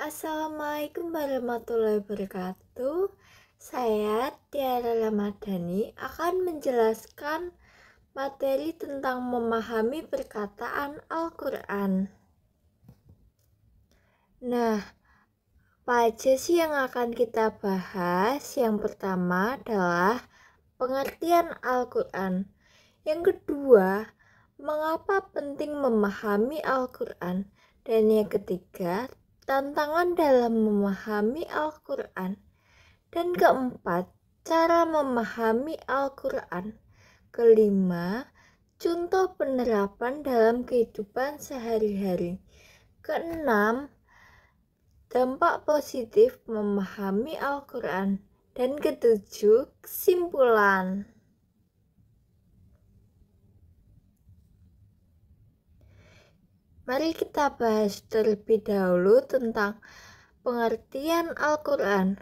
Assalamualaikum warahmatullahi wabarakatuh. Saya Tiara Ramadhani akan menjelaskan materi tentang memahami perkataan Al-Quran. Nah, apa aja sih yang akan kita bahas? Yang pertama adalah pengertian Al-Quran. Yang kedua, mengapa penting memahami Al-Quran? Dan yang ketiga, tantangan dalam memahami Al-Quran. Dan keempat, cara memahami Al-Quran. Kelima, contoh penerapan dalam kehidupan sehari-hari. Keenam, dampak positif memahami Al-Quran. Dan ketujuh, kesimpulan. Mari kita bahas terlebih dahulu tentang pengertian Al-Quran.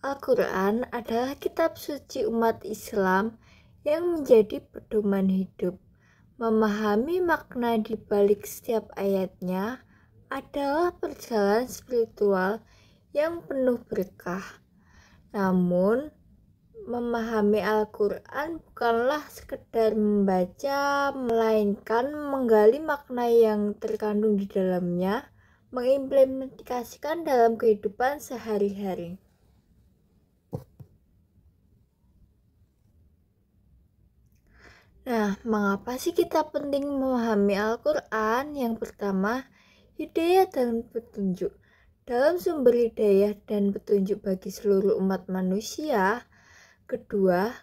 Al-Quran adalah kitab suci umat Islam yang menjadi pedoman hidup. Memahami makna di balik setiap ayatnya adalah perjalanan spiritual yang penuh berkah. Namun, memahami Al-Quran bukanlah sekedar membaca, melainkan menggali makna yang terkandung di dalamnya, mengimplementasikan dalam kehidupan sehari-hari. Nah, mengapa sih kita penting memahami Al-Quran? Yang pertama, hidayah dan petunjuk. Dalam sumber hidayah dan petunjuk bagi seluruh umat manusia. Kedua,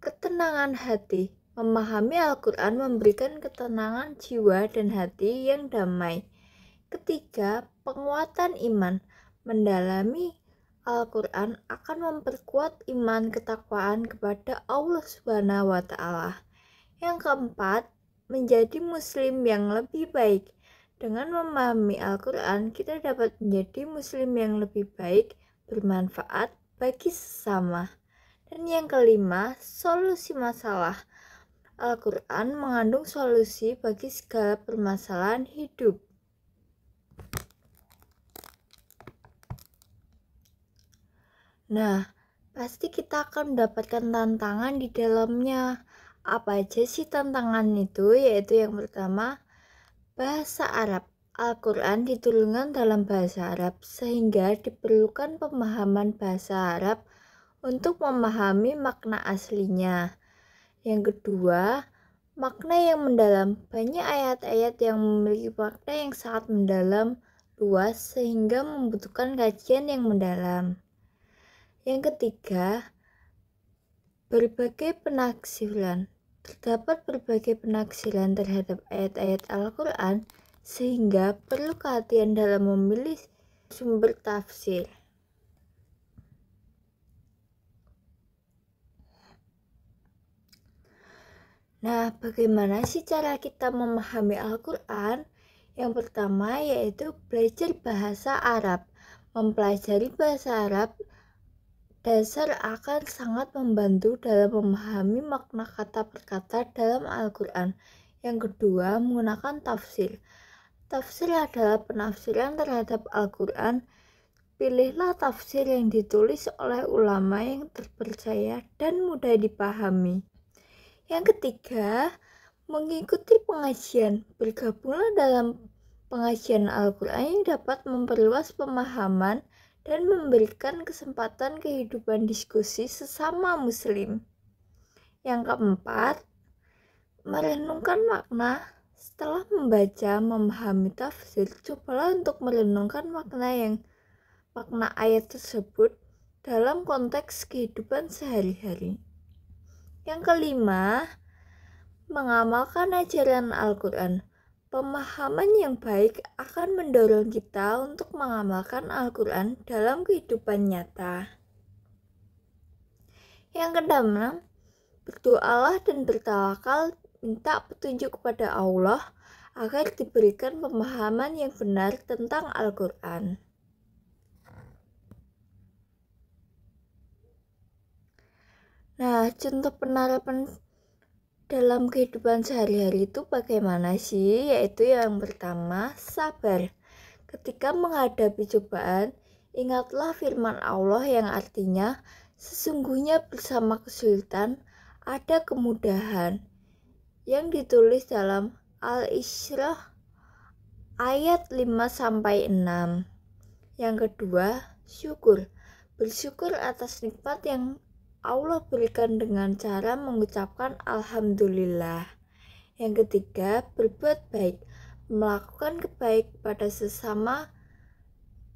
ketenangan hati. Memahami Al-Quran memberikan ketenangan jiwa dan hati yang damai. Ketiga, penguatan iman. Mendalami Al-Quran akan memperkuat iman ketakwaan kepada Allah Subhanahu wa Ta'ala. Yang keempat, menjadi muslim yang lebih baik. Dengan memahami Al-Quran, kita dapat menjadi muslim yang lebih baik, bermanfaat bagi sesama. Dan yang kelima, solusi masalah. Al-Quran mengandung solusi bagi segala permasalahan hidup. Nah, pasti kita akan mendapatkan tantangan di dalamnya. Apa aja sih tantangan itu? Yaitu yang pertama, bahasa Arab. Al-Quran diturunkan dalam bahasa Arab, sehingga diperlukan pemahaman bahasa Arab untuk memahami makna aslinya. Yang kedua, makna yang mendalam. Banyak ayat-ayat yang memiliki makna yang sangat mendalam, luas, sehingga membutuhkan kajian yang mendalam. Yang ketiga, berbagai penaksiran. Terdapat berbagai penaksiran terhadap ayat-ayat Al-Quran, sehingga perlu kehatian dalam memilih sumber tafsir. Nah, bagaimana sih cara kita memahami Al-Quran? Yang pertama yaitu belajar bahasa Arab. Mempelajari bahasa Arab dasar akan sangat membantu dalam memahami makna kata per kata dalam Al-Quran. Yang kedua, menggunakan tafsir. Tafsir adalah penafsiran terhadap Al-Quran. Pilihlah tafsir yang ditulis oleh ulama yang terpercaya dan mudah dipahami. Yang ketiga, mengikuti pengajian. Bergabunglah dalam pengajian Al-Quran yang dapat memperluas pemahaman dan memberikan kesempatan kehidupan diskusi sesama muslim. Yang keempat, merenungkan makna. Setelah membaca, memahami tafsir, cobalah untuk merenungkan makna ayat tersebut dalam konteks kehidupan sehari-hari. Yang kelima, mengamalkan ajaran Al-Quran. Pemahaman yang baik akan mendorong kita untuk mengamalkan Al-Quran dalam kehidupan nyata. Yang keenam, berdoalah dan bertawakal, minta petunjuk kepada Allah agar diberikan pemahaman yang benar tentang Al-Quran. Nah, contoh penerapan dalam kehidupan sehari-hari itu bagaimana sih? Yaitu yang pertama, sabar. Ketika menghadapi cobaan, ingatlah firman Allah yang artinya, sesungguhnya bersama kesulitan ada kemudahan, yang ditulis dalam Al-Isra ayat 5-6. Yang kedua, syukur. Bersyukur atas nikmat yang Allah berikan dengan cara mengucapkan Alhamdulillah. Yang ketiga, berbuat baik. Melakukan kebaikan kepada sesama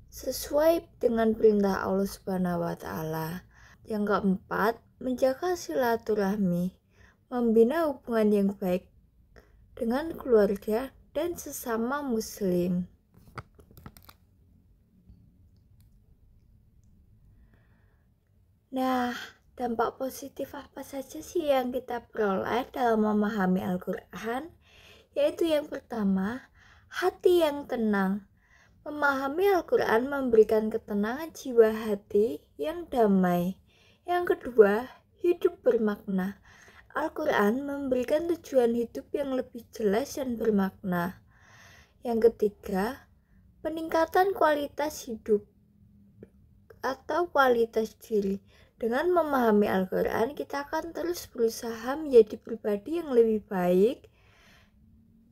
sesuai dengan perintah Allah Subhanahu wa Ta'ala. Yang keempat, menjaga silaturahmi, membina hubungan yang baik dengan keluarga dan sesama muslim. Nah, dampak positif apa saja sih yang kita peroleh dalam memahami Al-Quran? Yaitu yang pertama, hati yang tenang. Memahami Al-Quran memberikan ketenangan jiwa hati yang damai. Yang kedua, hidup bermakna. Al-Quran memberikan tujuan hidup yang lebih jelas dan bermakna. Yang ketiga, peningkatan kualitas hidup atau kualitas diri. Dengan memahami Al-Quran, kita akan terus berusaha menjadi pribadi yang lebih baik.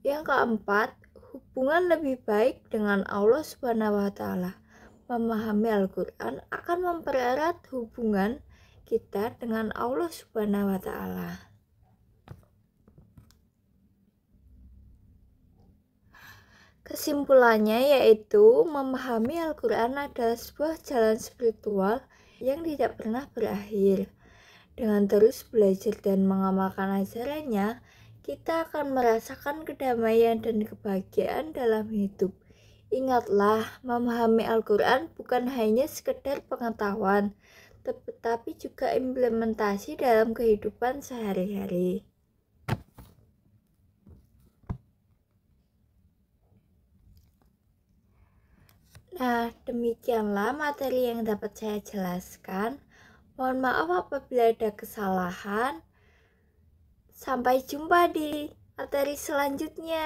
Yang keempat, hubungan lebih baik dengan Allah Subhanahu wa Ta'ala. Memahami Al-Quran akan mempererat hubungan kita dengan Allah Subhanahu wa Ta'ala. Kesimpulannya yaitu memahami Al-Quran adalah sebuah jalan spiritual yang tidak pernah berakhir. Dengan terus belajar dan mengamalkan ajarannya, kita akan merasakan kedamaian dan kebahagiaan dalam hidup. Ingatlah, memahami Al-Quran bukan hanya sekedar pengetahuan, tetapi juga implementasi dalam kehidupan sehari-hari. Nah, demikianlah materi yang dapat saya jelaskan. Mohon maaf apabila ada kesalahan. Sampai jumpa di materi selanjutnya.